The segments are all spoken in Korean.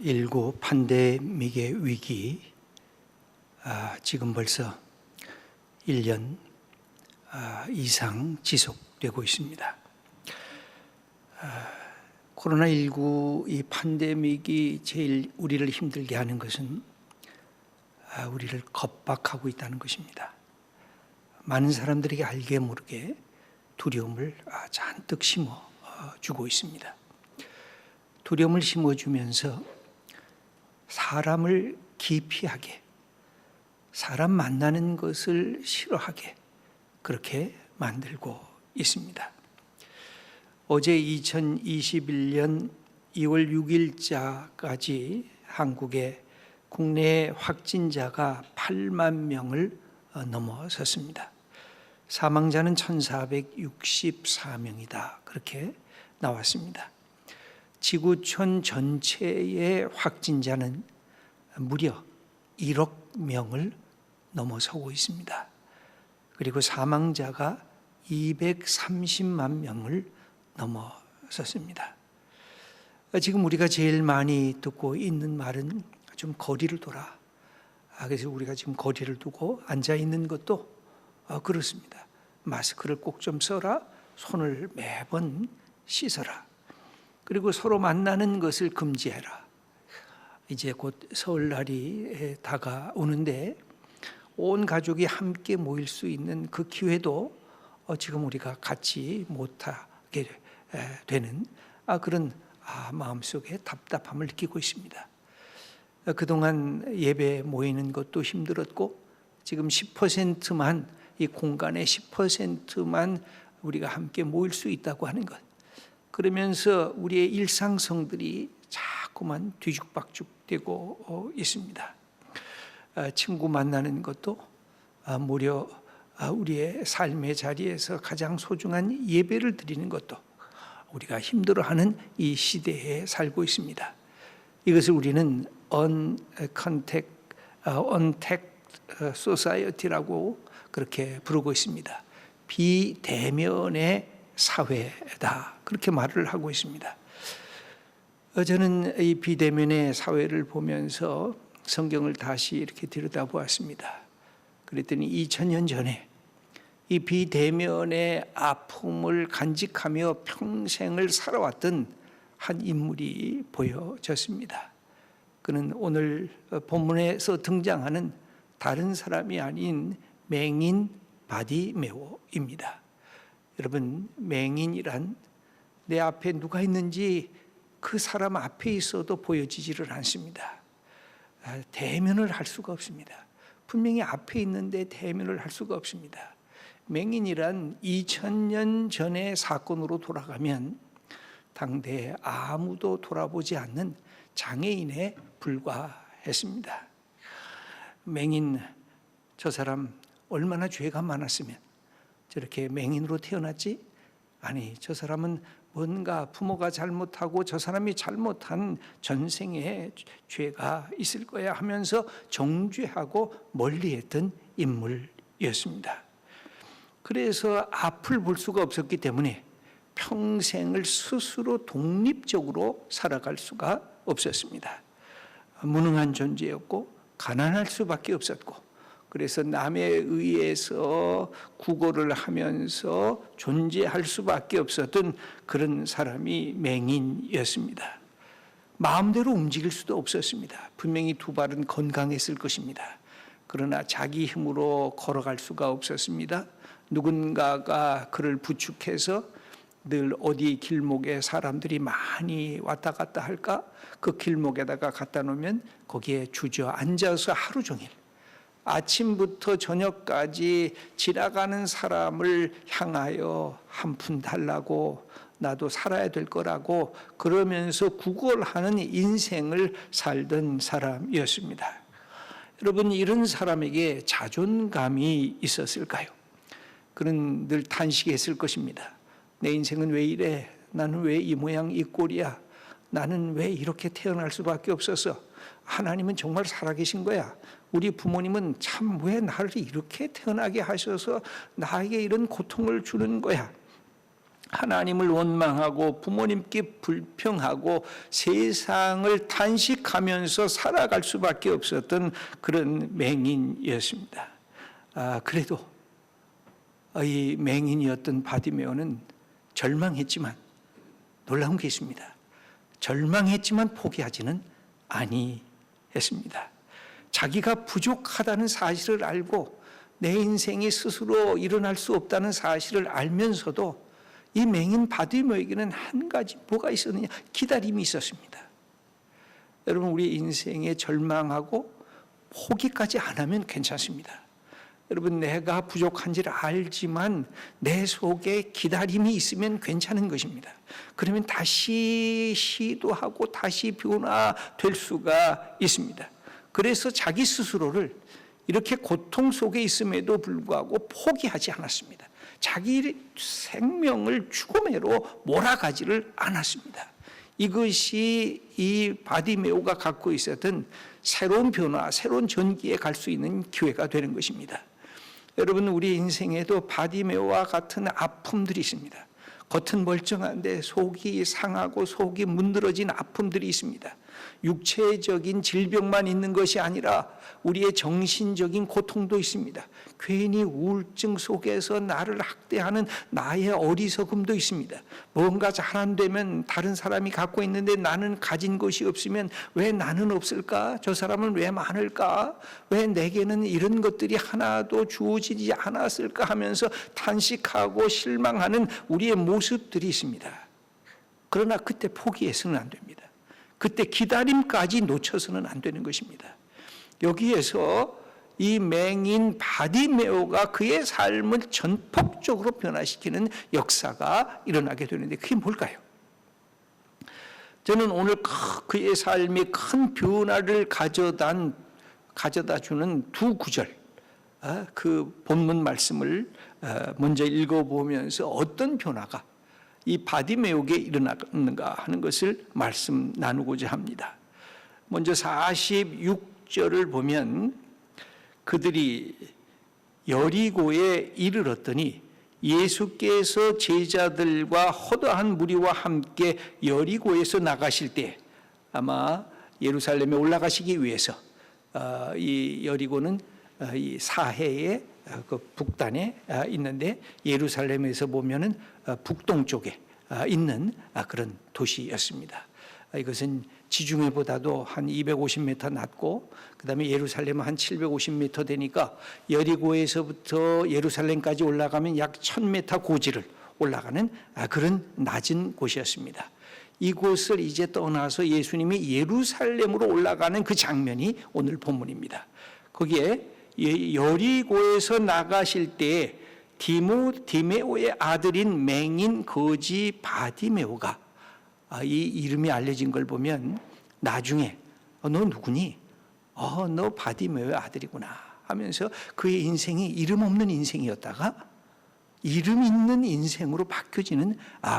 코로나19 팬데믹의 위기, 지금 벌써 1년 이상 지속되고 있습니다. 코로나19 이 팬데믹이 제일 우리를 힘들게 하는 것은 우리를 겁박하고 있다는 것입니다. 많은 사람들에게 알게 모르게 두려움을 잔뜩 심어주고 있습니다. 두려움을 심어주면서 사람을 기피하게, 사람 만나는 것을 싫어하게 그렇게 만들고 있습니다. 어제 2021년 2월 6일자까지 한국의 국내 확진자가 8만 명을 넘어섰습니다. 사망자는 1,464명이다. 그렇게 나왔습니다. 지구촌 전체의 확진자는 무려 1억 명을 넘어서고 있습니다. 그리고 사망자가 230만 명을 넘어섰습니다. 지금 우리가 제일 많이 듣고 있는 말은 좀 거리를 둬라. 그래서 우리가 지금 거리를 두고 앉아 있는 것도 그렇습니다. 마스크를 꼭 좀 써라. 손을 매번 씻어라. 그리고 서로 만나는 것을 금지해라. 이제 곧 설날이 다가오는데 온 가족이 함께 모일 수 있는 그 기회도 지금 우리가 갖지 못하게 되는 그런 마음속에 답답함을 느끼고 있습니다. 그동안 예배 모이는 것도 힘들었고 지금 10%만 이 공간의 10%만 우리가 함께 모일 수 있다고 하는 것, 그러면서 우리의 일상성들이 자꾸만 뒤죽박죽되고 있습니다. 친구 만나는 것도 무려 우리의 삶의 자리에서 가장 소중한 예배를 드리는 것도 우리가 힘들어하는 이 시대에 살고 있습니다. 이것을 우리는 uncontact society라고 그렇게 부르고 있습니다. 비대면의 사회다, 그렇게 말을 하고 있습니다. 저는 이 비대면의 사회를 보면서 성경을 다시 이렇게 들여다보았습니다. 그랬더니 2000년 전에 이 비대면의 아픔을 간직하며 평생을 살아왔던 한 인물이 보여졌습니다. 그는 오늘 본문에서 등장하는 다른 사람이 아닌 맹인 바디메오입니다. 여러분, 맹인이란 내 앞에 누가 있는지 그 사람 앞에 있어도 보여지지를 않습니다. 대면을 할 수가 없습니다. 분명히 앞에 있는데 대면을 할 수가 없습니다. 맹인이란 2000년 전의 사건으로 돌아가면 당대에 아무도 돌아보지 않는 장애인에 불과했습니다. 맹인, 저 사람 얼마나 죄가 많았으면 저렇게 맹인으로 태어났지? 아니, 저 사람은 뭔가 부모가 잘못하고 저 사람이 잘못한 전생에 죄가 있을 거야 하면서 정죄하고 멀리했던 인물이었습니다. 그래서 앞을 볼 수가 없었기 때문에 평생을 스스로 독립적으로 살아갈 수가 없었습니다. 무능한 존재였고 가난할 수밖에 없었고, 그래서 남에 의해서 구걸을 하면서 존재할 수밖에 없었던 그런 사람이 맹인이었습니다. 마음대로 움직일 수도 없었습니다. 분명히 두 발은 건강했을 것입니다. 그러나 자기 힘으로 걸어갈 수가 없었습니다. 누군가가 그를 부축해서 늘 어디 길목에 사람들이 많이 왔다 갔다 할까? 그 길목에다가 갖다 놓으면 거기에 주저앉아서 하루 종일 아침부터 저녁까지 지나가는 사람을 향하여 한 푼 달라고, 나도 살아야 될 거라고 그러면서 구걸하는 인생을 살던 사람이었습니다. 여러분, 이런 사람에게 자존감이 있었을까요? 그는 늘 탄식했을 것입니다. 내 인생은 왜 이래? 나는 왜 이 모양 이 꼴이야? 나는 왜 이렇게 태어날 수밖에 없어서? 하나님은 정말 살아계신 거야. 우리 부모님은 참 왜 나를 이렇게 태어나게 하셔서 나에게 이런 고통을 주는 거야. 하나님을 원망하고 부모님께 불평하고 세상을 탄식하면서 살아갈 수밖에 없었던 그런 맹인이었습니다. 그래도 이 맹인이었던 바디메오는 절망했지만 놀라운 게 있습니다. 절망했지만 포기하지는 아니했습니다. 자기가 부족하다는 사실을 알고 내 인생이 스스로 일어날 수 없다는 사실을 알면서도 이 맹인 바디메오에게는 한 가지 뭐가 있었느냐? 기다림이 있었습니다. 여러분, 우리 인생에 절망하고 포기까지 안 하면 괜찮습니다. 여러분, 내가 부족한지를 알지만 내 속에 기다림이 있으면 괜찮은 것입니다. 그러면 다시 시도하고 다시 변화될 수가 있습니다. 그래서 자기 스스로를 이렇게 고통 속에 있음에도 불구하고 포기하지 않았습니다. 자기 생명을 죽음으로 몰아가지를 않았습니다. 이것이 이 바디메오가 갖고 있었던 새로운 변화, 새로운 전기에 갈 수 있는 기회가 되는 것입니다. 여러분, 우리 인생에도 바디메오와 같은 아픔들이 있습니다. 겉은 멀쩡한데 속이 상하고 속이 문드러진 아픔들이 있습니다. 육체적인 질병만 있는 것이 아니라 우리의 정신적인 고통도 있습니다. 괜히 우울증 속에서 나를 학대하는 나의 어리석음도 있습니다. 뭔가 잘 안 되면 다른 사람이 갖고 있는데 나는 가진 것이 없으면 왜 나는 없을까? 저 사람은 왜 많을까? 왜 내게는 이런 것들이 하나도 주어지지 않았을까 하면서 탄식하고 실망하는 우리의 모습들이 있습니다. 그러나 그때 포기해서는 안 됩니다. 그때 기다림까지 놓쳐서는 안 되는 것입니다. 여기에서 이 맹인 바디메오가 그의 삶을 전폭적으로 변화시키는 역사가 일어나게 되는데 그게 뭘까요? 저는 오늘 그의 삶에 큰 변화를 가져다 주는 두 구절, 그 본문 말씀을 먼저 읽어보면서 어떤 변화가 이 바디메오에게 일어났는가 하는 것을 말씀 나누고자 합니다. 먼저 46절을 보면 그들이 여리고에 이르렀더니 예수께서 제자들과 허다한 무리와 함께 여리고에서 나가실 때, 아마 예루살렘에 올라가시기 위해서 이 여리고는 이 사해의 그 북단에 있는데 예루살렘에서 보면은 북동쪽에 있는 그런 도시였습니다. 이것은 지중해보다도 한 250m 낮고 그다음에 예루살렘은 한 750m 되니까 여리고에서부터 예루살렘까지 올라가면 약 1000m 고지를 올라가는 그런 낮은 곳이었습니다. 이곳을 이제 떠나서 예수님이 예루살렘으로 올라가는 그 장면이 오늘 본문입니다. 거기에 여리고에서 나가실 때에 디메오의 아들인 맹인 거지 바디메오가 이 이름이 알려진 걸 보면 나중에 너 누구니? 너 바디메오의 아들이구나 하면서 그의 인생이 이름 없는 인생이었다가 이름 있는 인생으로 바뀌어지는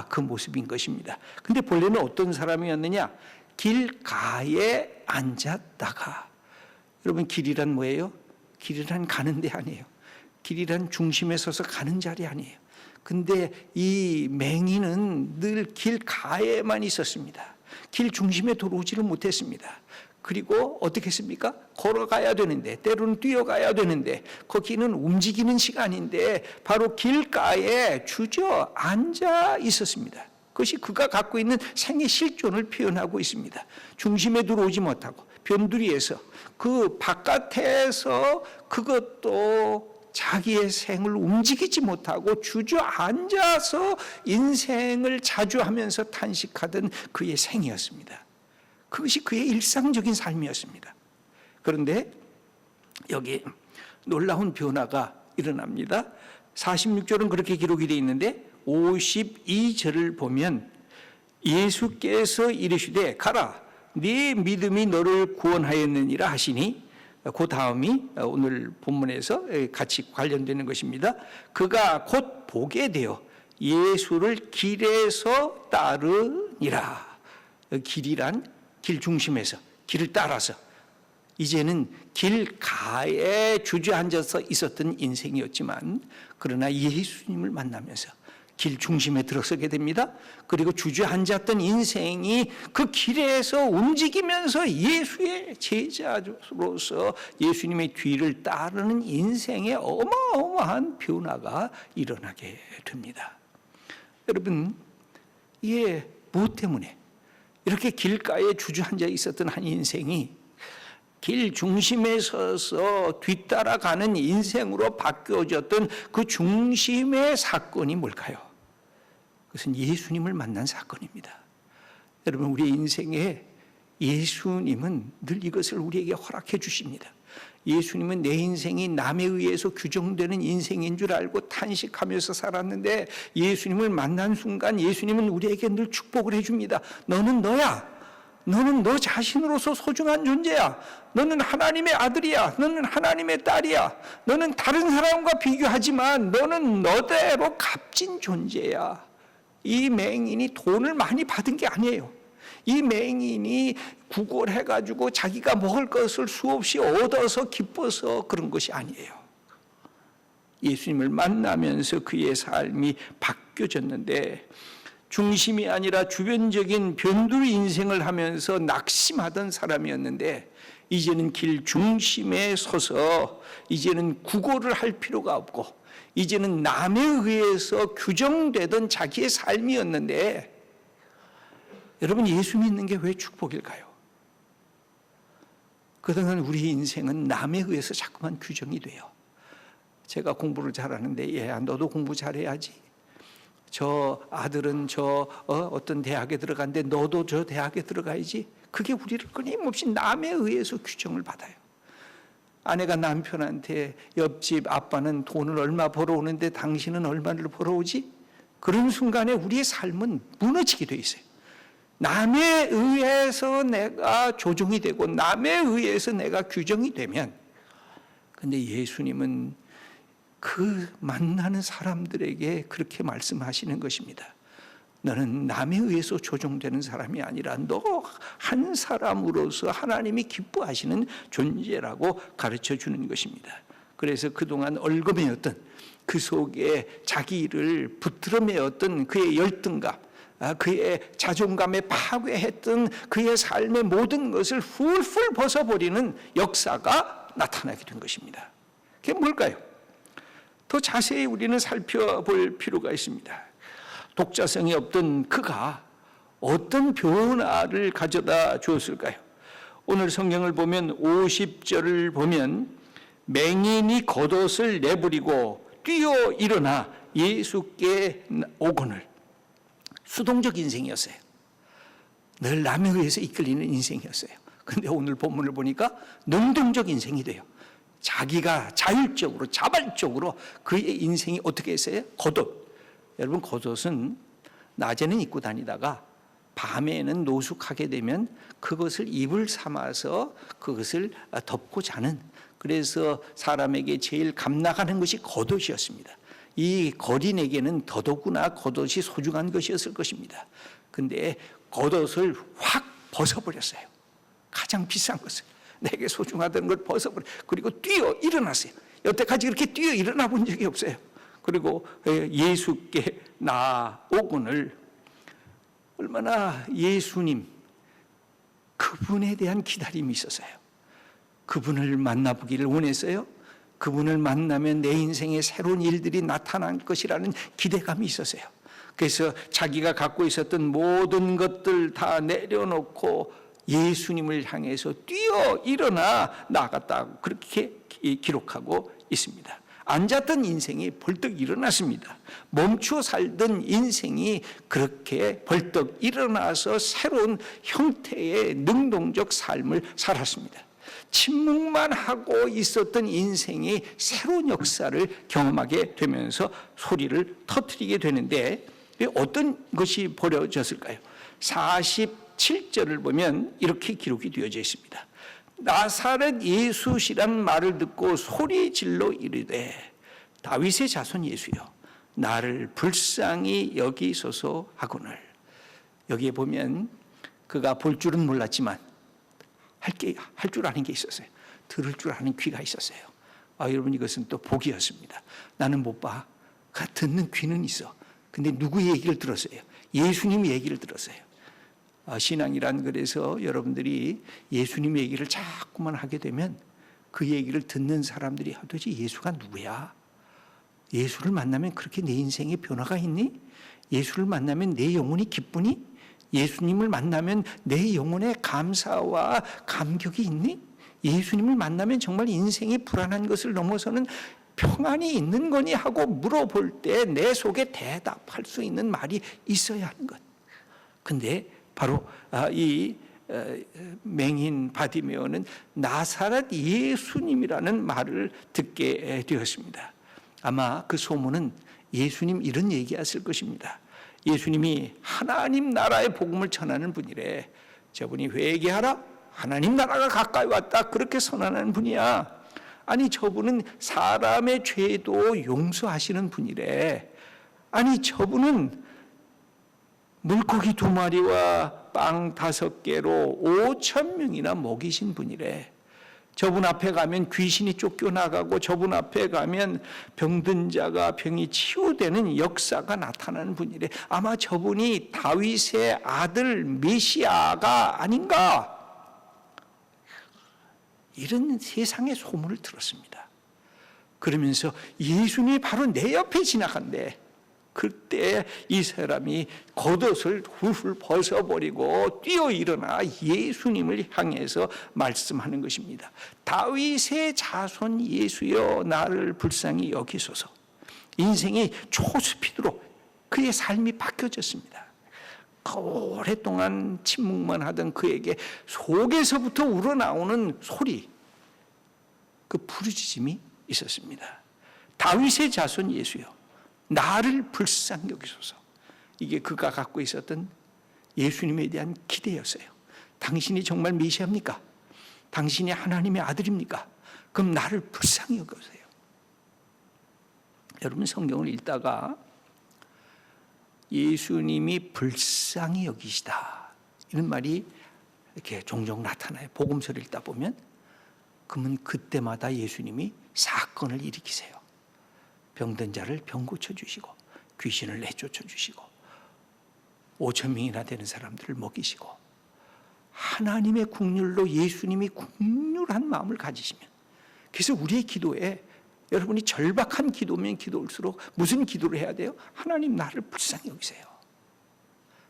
그 모습인 것입니다. 근데 본래는 어떤 사람이었느냐? 길가에 앉았다가, 여러분 길이란 뭐예요? 길이란 가는 데 아니에요. 길이란 중심에 서서 가는 자리 아니에요. 근데 이 맹인은 늘 길가에만 있었습니다. 길 중심에 들어오지를 못했습니다. 그리고 어떻게 했습니까? 걸어가야 되는데, 때로는 뛰어가야 되는데, 거기는 움직이는 시간인데 바로 길가에 주저앉아 있었습니다. 그것이 그가 갖고 있는 생의 실존을 표현하고 있습니다. 중심에 들어오지 못하고 변두리에서 그 바깥에서 그것도 자기의 생을 움직이지 못하고 주저앉아서 인생을 자주하면서 탄식하던 그의 생이었습니다. 그것이 그의 일상적인 삶이었습니다. 그런데 여기 놀라운 변화가 일어납니다. 46절은 그렇게 기록이 되어 있는데 52절을 보면 예수께서 이르시되 가라 네 믿음이 너를 구원하였느니라 하시니, 그 다음이 오늘 본문에서 같이 관련되는 것입니다. 그가 곧 보게 되어 예수를 길에서 따르니라. 길이란 길 중심에서 길을 따라서, 이제는 길가에 주저앉아서 있었던 인생이었지만 그러나 예수님을 만나면서 길 중심에 들어서게 됩니다. 그리고 주저앉았던 인생이 그 길에서 움직이면서 예수의 제자로서 예수님의 뒤를 따르는 인생의 어마어마한 변화가 일어나게 됩니다. 여러분, 이게 무엇 때문에 이렇게 길가에 주저앉아 있었던 한 인생이 길 중심에 서서 뒤따라가는 인생으로 바뀌어졌던 그 중심의 사건이 뭘까요? 그것은 예수님을 만난 사건입니다. 여러분, 우리 인생에 예수님은 늘 이것을 우리에게 허락해 주십니다. 예수님은 내 인생이 남에 의해서 규정되는 인생인 줄 알고 탄식하면서 살았는데 예수님을 만난 순간 예수님은 우리에게 늘 축복을 해줍니다. 너는 너야. 너는 너 자신으로서 소중한 존재야. 너는 하나님의 아들이야. 너는 하나님의 딸이야. 너는 다른 사람과 비교하지만 너는 너대로 값진 존재야. 이 맹인이 돈을 많이 받은 게 아니에요. 이 맹인이 구걸해가지고 자기가 먹을 것을 수없이 얻어서 기뻐서 그런 것이 아니에요. 예수님을 만나면서 그의 삶이 바뀌어졌는데 중심이 아니라 주변적인 변두리 인생을 하면서 낙심하던 사람이었는데 이제는 길 중심에 서서 이제는 구걸을 할 필요가 없고 이제는 남에 의해서 규정되던 자기의 삶이었는데 여러분, 예수 믿는 게 왜 축복일까요? 그동안 우리 인생은 남에 의해서 자꾸만 규정이 돼요. 제가 공부를 잘하는데 얘야 너도 공부 잘해야지. 저 아들은 어떤 대학에 들어갔는데 너도 저 대학에 들어가야지. 그게 우리를 끊임없이 남에 의해서 규정을 받아요. 아내가 남편한테 옆집 아빠는 돈을 얼마 벌어오는데 당신은 얼마를 벌어오지? 그런 순간에 우리의 삶은 무너지게 돼 있어요. 남에 의해서 내가 조종이 되고 남에 의해서 내가 규정이 되면, 근데 예수님은 그 만나는 사람들에게 그렇게 말씀하시는 것입니다. 너는 남에 의해서 조종되는 사람이 아니라 너 한 사람으로서 하나님이 기뻐하시는 존재라고 가르쳐 주는 것입니다. 그래서 그동안 얼거매였던 그 속에 자기를 붙들어매었던 그의 열등감, 그의 자존감에 파괴했던 그의 삶의 모든 것을 훌훌 벗어버리는 역사가 나타나게 된 것입니다. 그게 뭘까요? 더 자세히 우리는 살펴볼 필요가 있습니다. 독자성이 없던 그가 어떤 변화를 가져다 주었을까요? 오늘 성경을 보면 50절을 보면 맹인이 겉옷을 내버리고 뛰어 일어나 예수께 오거늘. 수동적 인생이었어요. 늘 남에 의해서 이끌리는 인생이었어요. 그런데 오늘 본문을 보니까 능동적 인생이 돼요. 자기가 자율적으로 자발적으로 그의 인생이 어떻게 했어요? 겉옷. 여러분, 겉옷은 낮에는 입고 다니다가 밤에는 노숙하게 되면 그것을 이불 삼아서 그것을 덮고 자는, 그래서 사람에게 제일 값나가는 것이 겉옷이었습니다. 이 거린에게는 더더구나 겉옷이 소중한 것이었을 것입니다. 그런데 겉옷을 확 벗어버렸어요. 가장 비싼 것을, 내게 소중하다는 걸 벗어버려. 그리고 뛰어 일어났어요. 여태까지 그렇게 뛰어 일어나 본 적이 없어요. 그리고 예수께 나오거늘. 얼마나 예수님, 그분에 대한 기다림이 있었어요. 그분을 만나보기를 원했어요. 그분을 만나면 내 인생에 새로운 일들이 나타날 것이라는 기대감이 있었어요. 그래서 자기가 갖고 있었던 모든 것들 다 내려놓고 예수님을 향해서 뛰어 일어나 나갔다고 그렇게 기록하고 있습니다. 앉았던 인생이 벌떡 일어났습니다. 멈추어 살던 인생이 그렇게 벌떡 일어나서 새로운 형태의 능동적 삶을 살았습니다. 침묵만 하고 있었던 인생이 새로운 역사를 경험하게 되면서 소리를 터뜨리게 되는데 어떤 것이 벌어졌을까요? 47절을 보면 이렇게 기록이 되어져 있습니다. 나사렛 예수시란 말을 듣고 소리질러 이르되 다윗의 자손 예수여 나를 불쌍히 여기소서 하거늘. 여기에 보면 그가 볼 줄은 몰랐지만 할 줄 아는 게 있었어요. 들을 줄 아는 귀가 있었어요. 여러분, 이것은 또 복이었습니다. 나는 못 봐. 듣는 귀는 있어. 근데 누구 얘기를 들었어요? 예수님 얘기를 들었어요. 신앙이란 그래서 여러분들이 예수님 얘기를 자꾸만 하게 되면 그 얘기를 듣는 사람들이 도대체 예수가 누구야? 예수를 만나면 그렇게 내 인생에 변화가 있니? 예수를 만나면 내 영혼이 기쁘니? 예수님을 만나면 내 영혼에 감사와 감격이 있니? 예수님을 만나면 정말 인생이 불안한 것을 넘어서는 평안이 있는 거니 하고 물어볼 때 내 속에 대답할 수 있는 말이 있어야 하는 것. 근데 바로 이 맹인 바디메오는 나사렛 예수님이라는 말을 듣게 되었습니다. 아마 그 소문은 예수님 이런 얘기했을 것입니다. 예수님이 하나님 나라의 복음을 전하는 분이래. 저분이 회개하라, 하나님 나라가 가까이 왔다, 그렇게 선언하는 분이야. 아니 저분은 사람의 죄도 용서하시는 분이래. 아니 저분은 물고기 2마리와 빵 5개로 5,000명이나 먹이신 분이래. 저분 앞에 가면 귀신이 쫓겨나가고 저분 앞에 가면 병든 자가 병이 치유되는 역사가 나타나는 분이래. 아마 저분이 다윗의 아들 메시아가 아닌가, 이런 세상의 소문을 들었습니다. 그러면서 예수님이 바로 내 옆에 지나간대. 그때 이 사람이 겉옷을 훌훌 벗어버리고 뛰어 일어나 예수님을 향해서 말씀하는 것입니다. 다윗의 자손 예수여, 나를 불쌍히 여기소서. 인생이 초스피드로 그의 삶이 바뀌어졌습니다. 오랫동안 침묵만 하던 그에게 속에서부터 우러나오는 소리, 그 부르짖음이 있었습니다. 다윗의 자손 예수여, 나를 불쌍히 여기소서. 이게 그가 갖고 있었던 예수님에 대한 기대였어요. 당신이 정말 메시아입니까? 당신이 하나님의 아들입니까? 그럼 나를 불쌍히 여기소서. 여러분, 성경을 읽다가 예수님이 불쌍히 여기시다, 이런 말이 이렇게 종종 나타나요. 복음서를 읽다 보면. 그러면 그때마다 예수님이 사건을 일으키세요. 병든 자를 병 고쳐주시고, 귀신을 내쫓아주시고, 5,000명이나 되는 사람들을 먹이시고, 하나님의 국률로 예수님이 국률한 마음을 가지시면, 그래서 우리의 기도에, 여러분이 절박한 기도면 기도일수록 무슨 기도를 해야 돼요? 하나님, 나를 불쌍히 여기세요.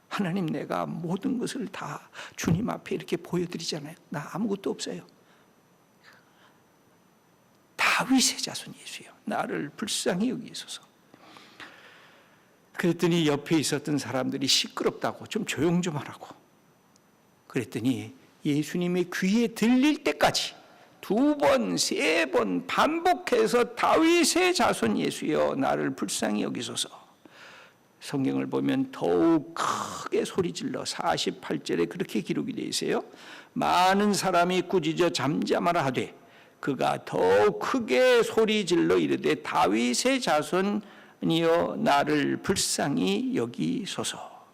하나님, 내가 모든 것을 다 주님 앞에 이렇게 보여드리잖아요. 나 아무것도 없어요. 다윗의 자손 예수요, 나를 불쌍히 여기소서. 그랬더니 옆에 있었던 사람들이 시끄럽다고 좀 조용 좀 하라고. 그랬더니 예수님의 귀에 들릴 때까지 2번, 3번 반복해서 다윗의 자손 예수여, 나를 불쌍히 여기소서. 성경을 보면 더욱 크게 소리질러 48절에 그렇게 기록이 되어 있어요. 많은 사람이 꾸짖어 잠잠하라 하되 그가 더욱 크게 소리질러 이르되 다윗의 자손이여, 나를 불쌍히 여기소서.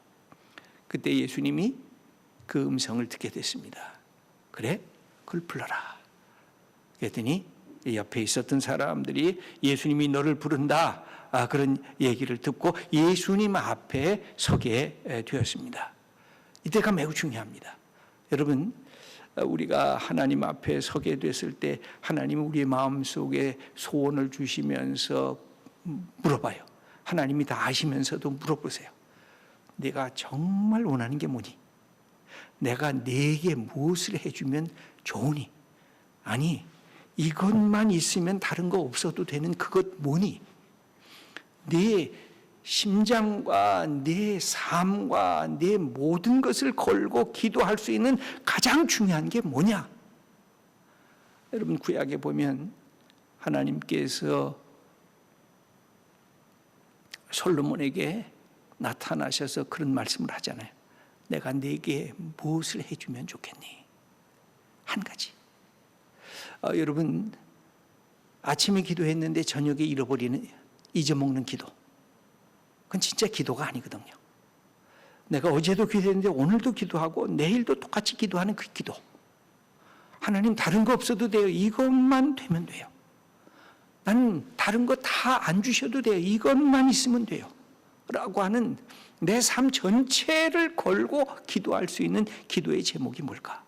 그때 예수님이 그 음성을 듣게 됐습니다. 그래? 그걸 불러라. 그랬더니 옆에 있었던 사람들이 예수님이 너를 부른다, 그런 얘기를 듣고 예수님 앞에 서게 되었습니다. 이때가 매우 중요합니다. 여러분, 우리가 하나님 앞에 서게 됐을 때 하나님은 우리의 마음속에 소원을 주시면서 물어봐요. 하나님이 다 아시면서도 물어보세요. 내가 정말 원하는 게 뭐니? 내가 내게 무엇을 해주면 좋으니? 아니, 이것만 있으면 다른 거 없어도 되는 그것 뭐니? 내 심장과 내 삶과 내 모든 것을 걸고 기도할 수 있는 가장 중요한 게 뭐냐? 여러분, 구약에 보면 하나님께서 솔로몬에게 나타나셔서 그런 말씀을 하잖아요. 내가 내게 무엇을 해주면 좋겠니? 한 가지. 여러분, 아침에 기도했는데 저녁에 잊어먹는 기도, 그건 진짜 기도가 아니거든요. 내가 어제도 기도했는데 오늘도 기도하고 내일도 똑같이 기도하는 그 기도, 하나님 다른 거 없어도 돼요. 이것만 되면 돼요. 나는 다른 거 다 안 주셔도 돼요. 이것만 있으면 돼요. 라고 하는 내 삶 전체를 걸고 기도할 수 있는 기도의 제목이 뭘까?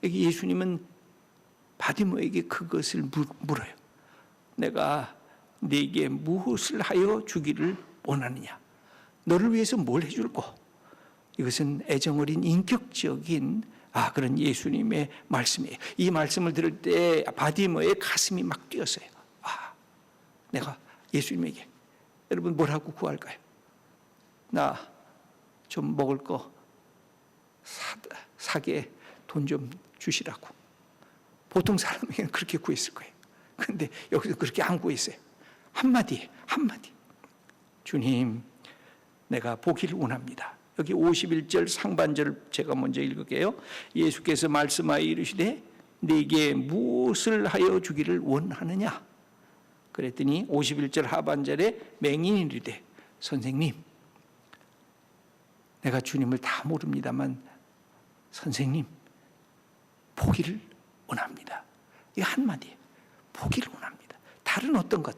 여기 예수님은 바디모에게 그것을 물어요. 내가 네게 무엇을 하여 주기를 원하느냐? 너를 위해서 뭘 해줄고? 이것은 애정어린 인격적인 그런 예수님의 말씀이에요. 이 말씀을 들을 때 바디모의 가슴이 막 뛰었어요. 내가 예수님에게 여러분 뭐라고 구할까요? 나 좀 먹을 거 사게 돈 좀 주시라고. 보통 사람에게는 그렇게 구했을 거예요. 그런데 여기서 그렇게 안 구했어요. 한마디. 주님, 내가 보기를 원합니다. 여기 51절 상반절 제가 먼저 읽을게요. 예수께서 말씀하여 이르시되 네게 무엇을 하여 주기를 원하느냐? 그랬더니 51절 하반절에 맹인이 이르되 선생님, 내가 주님을 다 모릅니다만 선생님, 보기를 원합니다. 이 한마디예요. 보기를 원합니다. 다른 어떤 것,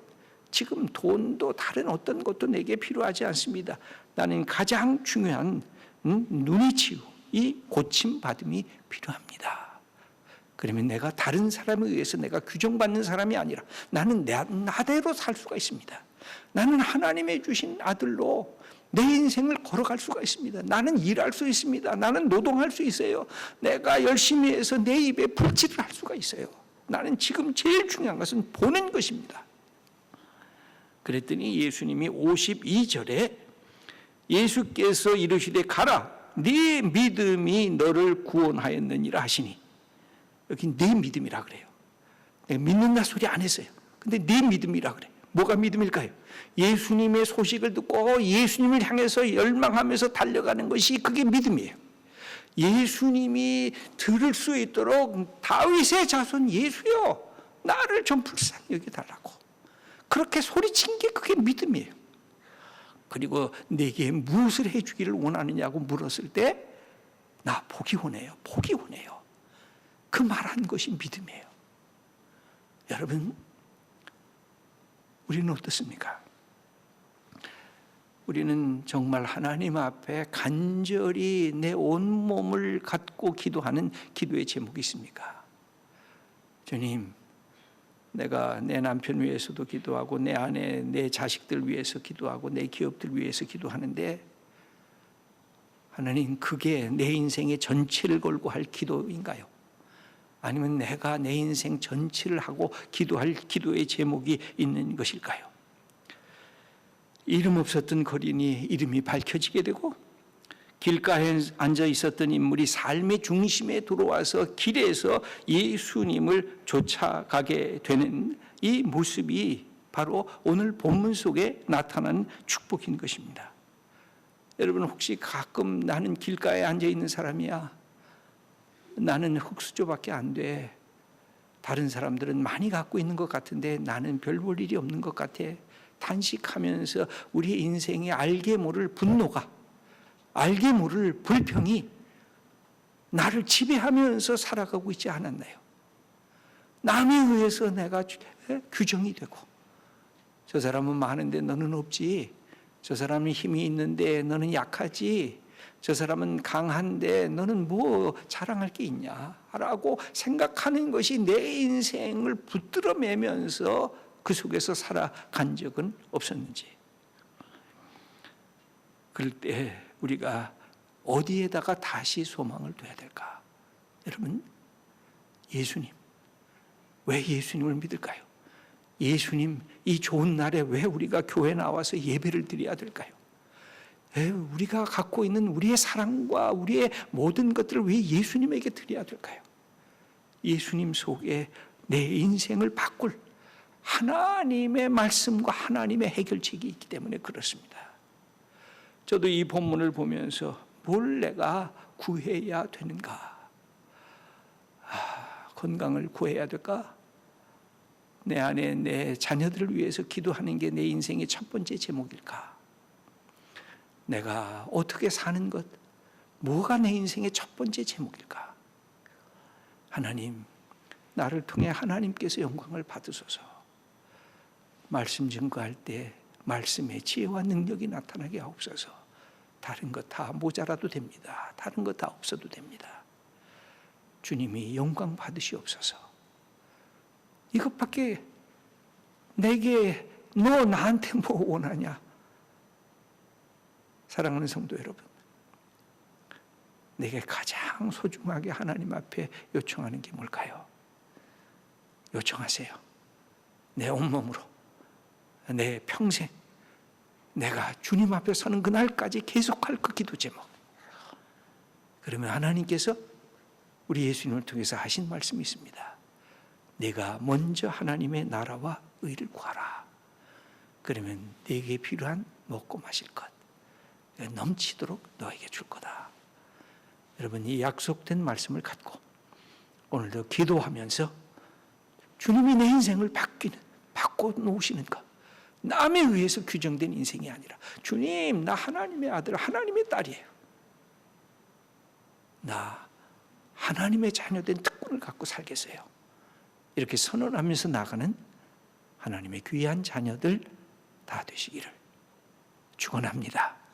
지금 돈도 다른 어떤 것도 내게 필요하지 않습니다. 나는 가장 중요한 눈이 치유, 이 고침받음이 필요합니다. 그러면 내가 다른 사람에 의해서 내가 규정받는 사람이 아니라 나는 나대로 살 수가 있습니다. 나는 하나님의 주신 아들로 내 인생을 걸어갈 수가 있습니다. 나는 일할 수 있습니다. 나는 노동할 수 있어요. 내가 열심히 해서 내 입에 불칠을 할 수가 있어요. 나는 지금 제일 중요한 것은 보는 것입니다. 그랬더니 예수님이 52절에 예수께서 이르시되 가라, 네 믿음이 너를 구원하였느니라 하시니, 여기 네 믿음이라 그래요. 내가 믿는다 소리 안 했어요. 근데 네 믿음이라 그래. 뭐가 믿음일까요? 예수님의 소식을 듣고 예수님을 향해서 열망하면서 달려가는 것이 그게 믿음이에요. 예수님이 들을 수 있도록 다윗의 자손 예수여, 나를 좀 불쌍히 여겨달라고 그렇게 소리친 게 그게 믿음이에요. 그리고 내게 무엇을 해주기를 원하느냐고 물었을 때 나 보기 원해요. 보기 원해요. 그 말한 것이 믿음이에요. 여러분, 우리는 어떻습니까? 우리는 정말 하나님 앞에 간절히 내 온몸을 갖고 기도하는 기도의 제목이 있습니까? 주님, 내가 내 남편 위해서도 기도하고 내 아내, 내 자식들 위해서 기도하고 내 기업들 위해서 기도하는데 하나님, 그게 내 인생의 전체를 걸고 할 기도인가요? 아니면 내가 내 인생 전체를 하고 기도할 기도의 제목이 있는 것일까요? 이름 없었던 거린이 이름이 밝혀지게 되고 길가에 앉아 있었던 인물이 삶의 중심에 들어와서 길에서 예수님을 쫓아가게 되는 이 모습이 바로 오늘 본문 속에 나타난 축복인 것입니다. 여러분, 혹시 가끔 나는 길가에 앉아 있는 사람이야, 나는 흙수저밖에 안 돼, 다른 사람들은 많이 갖고 있는 것 같은데 나는 별 볼 일이 없는 것 같아, 탄식하면서 우리의 인생에 알게 모를 분노가, 알게 모를 불평이 나를 지배하면서 살아가고 있지 않았나요? 남에 의해서 내가 규정이 되고, 저 사람은 많은데 너는 없지, 저 사람은 힘이 있는데 너는 약하지, 저 사람은 강한데 너는 뭐 자랑할 게 있냐 라고 생각하는 것이 내 인생을 붙들어 매면서 그 속에서 살아간 적은 없었는지, 그럴 때 우리가 어디에다가 다시 소망을 둬야 될까? 여러분, 예수님. 왜 예수님을 믿을까요? 예수님, 이 좋은 날에 왜 우리가 교회 나와서 예배를 드려야 될까요? 우리가 갖고 있는 우리의 사랑과 우리의 모든 것들을 왜 예수님에게 드려야 될까요? 예수님 속에 내 인생을 바꿀 하나님의 말씀과 하나님의 해결책이 있기 때문에 그렇습니다. 저도 이 본문을 보면서 뭘 내가 구해야 되는가? 건강을 구해야 될까? 내 안에 내 자녀들을 위해서 기도하는 게 내 인생의 첫 번째 제목일까? 내가 어떻게 사는 것, 뭐가 내 인생의 첫 번째 제목일까? 하나님, 나를 통해 하나님께서 영광을 받으소서. 말씀 증거할 때 말씀의 지혜와 능력이 나타나게 하옵소서. 다른 것 다 모자라도 됩니다. 다른 것 다 없어도 됩니다. 주님이 영광 받으시옵소서. 이것밖에 내게 너 나한테 뭐 원하냐? 사랑하는 성도 여러분, 내게 가장 소중하게 하나님 앞에 요청하는 게 뭘까요? 요청하세요. 내 온몸으로, 내 평생, 내가 주님 앞에 서는 그날까지 계속할 그 기도 제목. 그러면 하나님께서 우리 예수님을 통해서 하신 말씀이 있습니다. 내가 먼저 하나님의 나라와 의를 구하라. 그러면 네게 필요한 먹고 마실 것 넘치도록 너에게 줄 거다. 여러분, 이 약속된 말씀을 갖고 오늘도 기도하면서 주님이 내 인생을 바꿔 놓으시는 것, 남에 의해서 규정된 인생이 아니라 주님, 나 하나님의 아들, 하나님의 딸이에요. 나 하나님의 자녀된 특권을 갖고 살겠어요. 이렇게 선언하면서 나가는 하나님의 귀한 자녀들 다 되시기를 축원합니다.